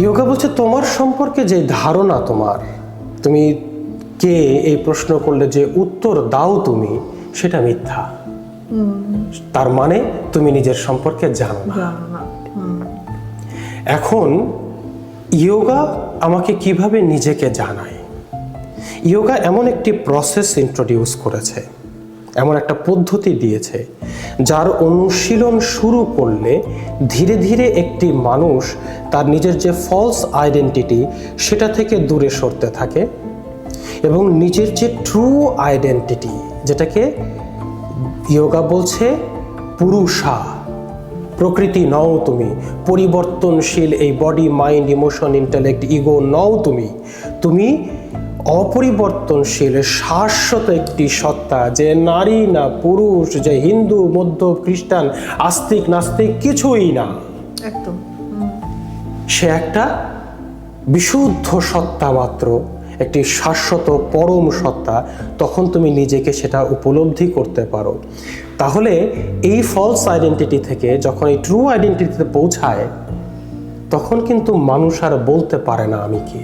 Yoga বলছে তোমার সম্পর্কে যে ধারণা তুমি কে এই প্রশ্ন করলে যে উত্তর দাও তুমি, সেটা মিথ্যা। তার মানে তুমি নিজের সম্পর্কে জানো না। এখন ইয়োগা আমাকে কিভাবে নিজেকে জানায়? ইয়োগা এমন একটি প্রসেস ইন্ট্রোডিউস করেছে, এমন একটা পদ্ধতি দিয়েছে, যার অনুশীলন শুরু করলে ধীরে ধীরে একটি মানুষ তার নিজের যে ফলস আইডেন্টিটি সেটা থেকে দূরে সরতে থাকে এবং নিজের যে ট্রু আইডেন্টিটি, যেটাকে ইয়োগা বলছে পুরুষা, প্রকৃতি নও তুমি, পরিবর্তনশীল এই body mind emotion intellect ego নও তুমি অপরিবর্তনশীল শাশ্বত একটি সত্তা, যে নারী না পুরুষ, যে হিন্দু মধ্য খ্রিস্টান আস্তিক নাস্তিক কিছুই না, একদম সে একটা বিশুদ্ধ সত্তা মাত্র, একটি শাশ্বত পরম সত্তা। তখন তুমি নিজেকে সেটা উপলব্ধি করতে পারো। তাহলে এই ফলস আইডেন্টিটি থেকে যখন এই ট্রু আইডেন্টিটিতে পৌঁছায়, তখন কিন্তু মানুষ আর বলতে পারে না আমি কে।